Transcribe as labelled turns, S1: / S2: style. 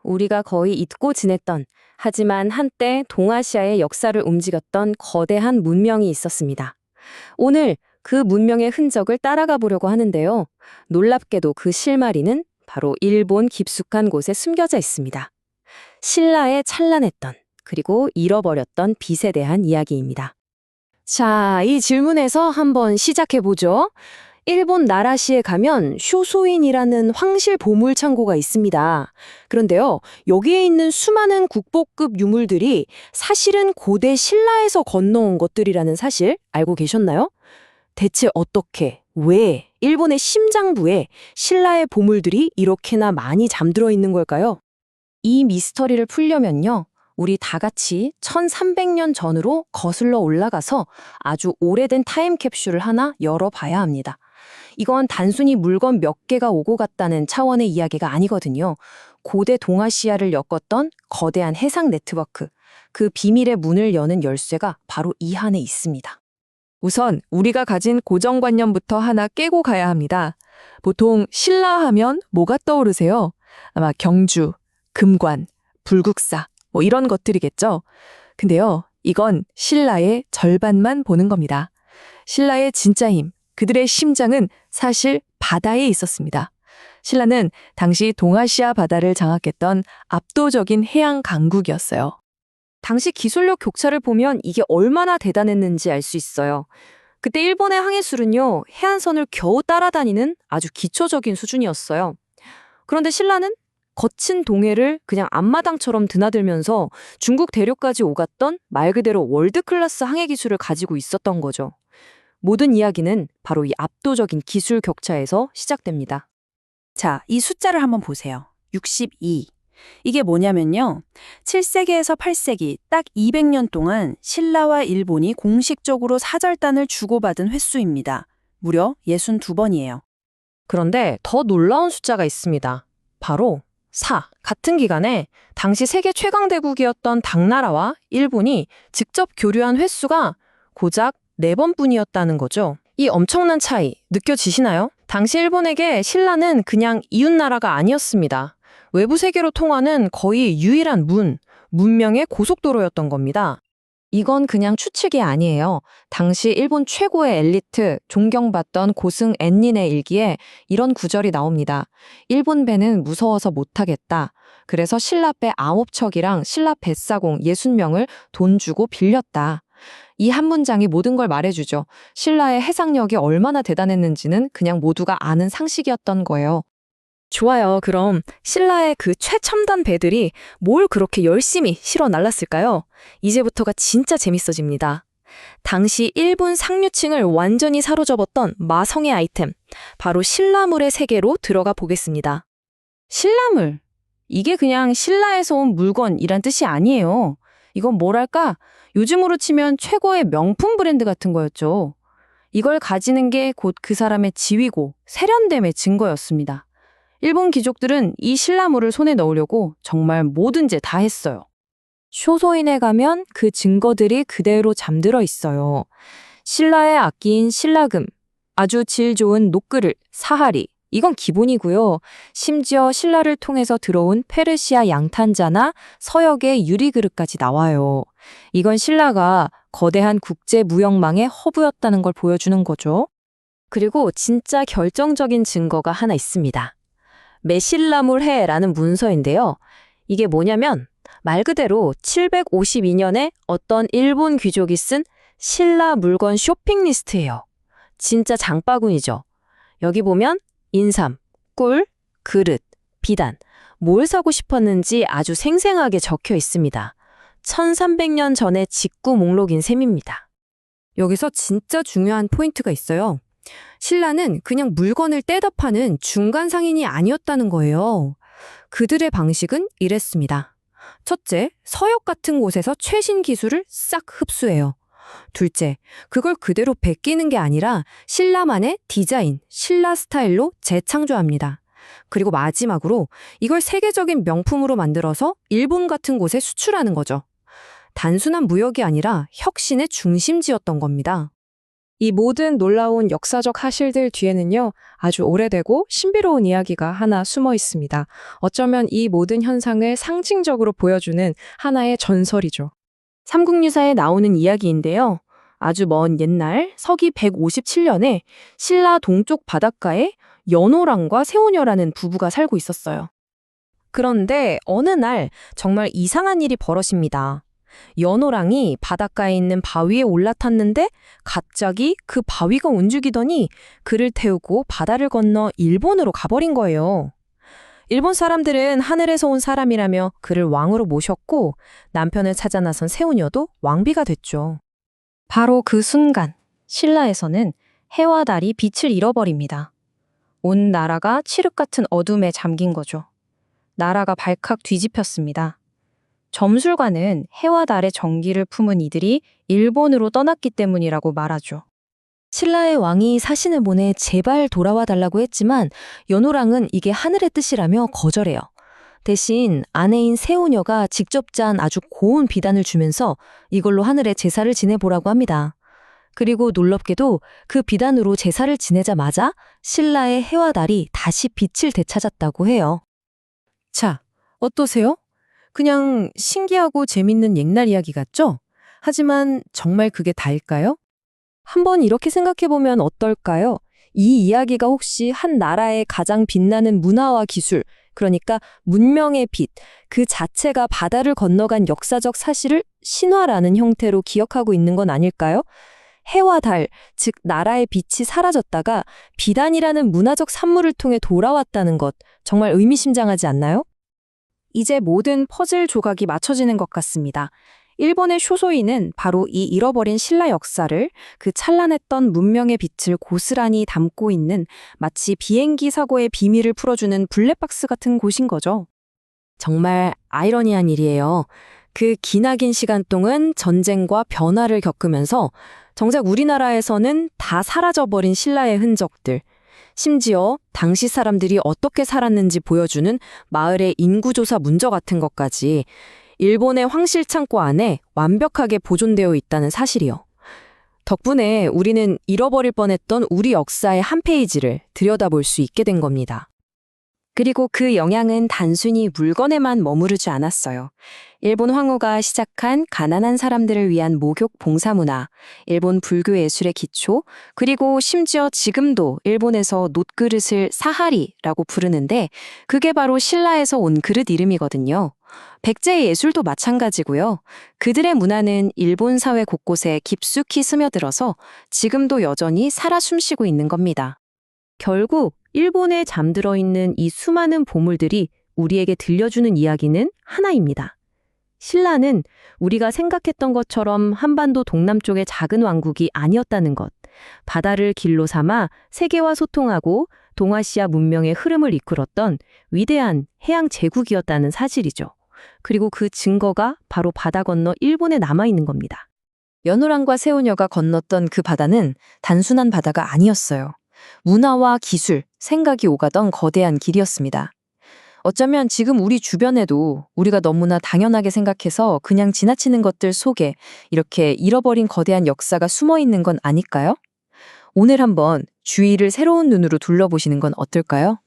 S1: 우리가 거의 잊고 지냈던, 하지만 한때 동아시아의 역사를 움직였던 거대한 문명이 있었습니다. 오늘 그 문명의 흔적을 따라가 보려고 하는데요. 놀랍게도 그 실마리는 바로 일본 깊숙한 곳에 숨겨져 있습니다. 신라의 찬란했던, 그리고 잃어버렸던 빛에 대한 이야기입니다. 자, 이 질문에서 한번 시작해 보죠. 일본 나라시에 가면 쇼소인이라는 황실 보물 창고가 있습니다. 그런데요, 여기에 있는 수많은 국보급 유물들이 사실은 고대 신라에서 건너온 것들이라는 사실 알고 계셨나요? 대체 어떻게, 왜 일본의 심장부에 신라의 보물들이 이렇게나 많이 잠들어 있는 걸까요? 이 미스터리를 풀려면요, 우리 다 같이 1300년 전으로 거슬러 올라가서 아주 오래된 타임캡슐을 하나 열어봐야 합니다. 이건 단순히 물건 몇 개가 오고 갔다는 차원의 이야기가 아니거든요. 고대 동아시아를 엮었던 거대한 해상 네트워크, 그 비밀의 문을 여는 열쇠가 바로 이 안에 있습니다.
S2: 우선 우리가 가진 고정관념부터 하나 깨고 가야 합니다. 보통 신라 하면 뭐가 떠오르세요? 아마 경주, 금관, 불국사, 이런 것들이겠죠. 근데요, 이건 신라의 절반만 보는 겁니다. 신라의 진짜 힘, 그들의 심장은 사실 바다에 있었습니다. 신라는 당시 동아시아 바다를 장악했던 압도적인 해양 강국이었어요.
S1: 당시 기술력 격차를 보면 이게 얼마나 대단했는지 알 수 있어요. 그때 일본의 항해술은요, 해안선을 겨우 따라다니는 아주 기초적인 수준이었어요. 그런데 신라는 거친 동해를 그냥 앞마당처럼 드나들면서 중국 대륙까지 오갔던 말 그대로 월드클래스 항해 기술을 가지고 있었던 거죠. 모든 이야기는 바로 이 압도적인 기술 격차에서 시작됩니다.
S3: 자, 이 숫자를 한번 보세요. 62. 이게 뭐냐면요. 7세기에서 8세기 딱 200년 동안 신라와 일본이 공식적으로 사절단을 주고받은 횟수입니다. 무려 62번이에요.
S1: 그런데 더 놀라운 숫자가 있습니다. 바로 4. 같은 기간에 당시 세계 최강대국이었던 당나라와 일본이 직접 교류한 횟수가 고작 4번뿐이었다는 거죠. 이 엄청난 차이 느껴지시나요? 당시 일본에게 신라는 그냥 이웃나라가 아니었습니다. 외부 세계로 통하는 거의 유일한 문명의 고속도로였던 겁니다. 이건 그냥 추측이 아니에요. 당시 일본 최고의 엘리트, 존경받던 고승 앤린의 일기에 이런 구절이 나옵니다. 일본 배는 무서워서 못하겠다. 그래서 신라 배 9척이랑 신라 뱃사공 60명을 돈 주고 빌렸다. 이 한 문장이 모든 걸 말해주죠. 신라의 해상력이 얼마나 대단했는지는 그냥 모두가 아는 상식이었던 거예요. 좋아요. 그럼 신라의 그 최첨단 배들이 뭘 그렇게 열심히 실어 날랐을까요? 이제부터가 진짜 재밌어집니다. 당시 일본 상류층을 완전히 사로잡았던 마성의 아이템, 바로 신라물의 세계로 들어가 보겠습니다. 신라물. 이게 그냥 신라에서 온 물건이란 뜻이 아니에요. 이건 뭐랄까? 요즘으로 치면 최고의 명품 브랜드 같은 거였죠. 이걸 가지는 게 곧 그 사람의 지위고 세련됨의 증거였습니다. 일본 귀족들은 이 신라물을 손에 넣으려고 정말 뭐든지 다 했어요. 쇼소인에 가면 그 증거들이 그대로 잠들어 있어요. 신라의 악기인 신라금, 아주 질 좋은 녹그릇, 사하리, 이건 기본이고요. 심지어 신라를 통해서 들어온 페르시아 양탄자나 서역의 유리그릇까지 나와요. 이건 신라가 거대한 국제 무역망의 허브였다는 걸 보여주는 거죠. 그리고 진짜 결정적인 증거가 하나 있습니다. 메실라물해라는 문서인데요. 이게 뭐냐면 말 그대로 752년에 어떤 일본 귀족이 쓴 신라 물건 쇼핑 리스트예요. 진짜 장바구니죠. 여기 보면 인삼, 꿀, 그릇, 비단, 뭘 사고 싶었는지 아주 생생하게 적혀 있습니다. 1300년 전의 직구 목록인 셈입니다. 여기서 진짜 중요한 포인트가 있어요. 신라는 그냥 물건을 떼다 파는 중간 상인이 아니었다는 거예요. 그들의 방식은 이랬습니다. 첫째, 서역 같은 곳에서 최신 기술을 싹 흡수해요. 둘째, 그걸 그대로 베끼는 게 아니라 신라만의 디자인, 신라 스타일로 재창조합니다. 그리고 마지막으로 이걸 세계적인 명품으로 만들어서 일본 같은 곳에 수출하는 거죠. 단순한 무역이 아니라 혁신의 중심지였던 겁니다.
S2: 이 모든 놀라운 역사적 사실들 뒤에는요, 아주 오래되고 신비로운 이야기가 하나 숨어 있습니다. 어쩌면 이 모든 현상을 상징적으로 보여주는 하나의 전설이죠.
S1: 삼국유사에 나오는 이야기인데요. 아주 먼 옛날 서기 157년에 신라 동쪽 바닷가에 연호랑과 세오녀라는 부부가 살고 있었어요. 그런데 어느 날 정말 이상한 일이 벌어집니다. 연호랑이 바닷가에 있는 바위에 올라탔는데 갑자기 그 바위가 움직이더니 그를 태우고 바다를 건너 일본으로 가버린 거예요. 일본 사람들은 하늘에서 온 사람이라며 그를 왕으로 모셨고 남편을 찾아 나선 세오녀도 왕비가 됐죠. 바로 그 순간 신라에서는 해와 달이 빛을 잃어버립니다. 온 나라가 칠흑 같은 어둠에 잠긴 거죠. 나라가 발칵 뒤집혔습니다. 점술가는 해와 달의 정기를 품은 이들이 일본으로 떠났기 때문이라고 말하죠. 신라의 왕이 사신을 보내 제발 돌아와 달라고 했지만 연호랑은 이게 하늘의 뜻이라며 거절해요. 대신 아내인 세오녀가 직접 짠 아주 고운 비단을 주면서 이걸로 하늘에 제사를 지내보라고 합니다. 그리고 놀랍게도 그 비단으로 제사를 지내자마자 신라의 해와 달이 다시 빛을 되찾았다고 해요. 자, 어떠세요? 그냥 신기하고 재밌는 옛날 이야기 같죠? 하지만 정말 그게 다일까요? 한번 이렇게 생각해보면 어떨까요? 이 이야기가 혹시 한 나라의 가장 빛나는 문화와 기술, 그러니까 문명의 빛, 그 자체가 바다를 건너간 역사적 사실을 신화라는 형태로 기억하고 있는 건 아닐까요? 해와 달, 즉 나라의 빛이 사라졌다가 비단이라는 문화적 산물을 통해 돌아왔다는 것, 정말 의미심장하지 않나요? 이제 모든 퍼즐 조각이 맞춰지는 것 같습니다. 일본의 쇼소이는 바로 이 잃어버린 신라 역사를 그 찬란했던 문명의 빛을 고스란히 담고 있는 마치 비행기 사고의 비밀을 풀어주는 블랙박스 같은 곳인 거죠. 정말 아이러니한 일이에요. 그 기나긴 시간 동안 전쟁과 변화를 겪으면서 정작 우리나라에서는 다 사라져버린 신라의 흔적들, 심지어 당시 사람들이 어떻게 살았는지 보여주는 마을의 인구조사 문서 같은 것까지 일본의 황실 창고 안에 완벽하게 보존되어 있다는 사실이요. 덕분에 우리는 잃어버릴 뻔했던 우리 역사의 한 페이지를 들여다볼 수 있게 된 겁니다. 그리고 그 영향은 단순히 물건에만 머무르지 않았어요. 일본 황후가 시작한 가난한 사람들을 위한 목욕 봉사 문화, 일본 불교 예술의 기초, 그리고 심지어 지금도 일본에서 놋그릇을 사하리라고 부르는데 그게 바로 신라에서 온 그릇 이름이거든요. 백제의 예술도 마찬가지고요. 그들의 문화는 일본 사회 곳곳에 깊숙이 스며들어서 지금도 여전히 살아 숨쉬고 있는 겁니다. 결국 일본에 잠들어 있는 이 수많은 보물들이 우리에게 들려주는 이야기는 하나입니다. 신라는 우리가 생각했던 것처럼 한반도 동남쪽의 작은 왕국이 아니었다는 것, 바다를 길로 삼아 세계와 소통하고 동아시아 문명의 흐름을 이끌었던 위대한 해양 제국이었다는 사실이죠. 그리고 그 증거가 바로 바다 건너 일본에 남아있는 겁니다. 연호랑과 세오녀가 건넜던 그 바다는 단순한 바다가 아니었어요. 문화와 기술, 생각이 오가던 거대한 길이었습니다. 어쩌면 지금 우리 주변에도 우리가 너무나 당연하게 생각해서 그냥 지나치는 것들 속에 이렇게 잃어버린 거대한 역사가 숨어 있는 건 아닐까요? 오늘 한번 주위를 새로운 눈으로 둘러보시는 건 어떨까요?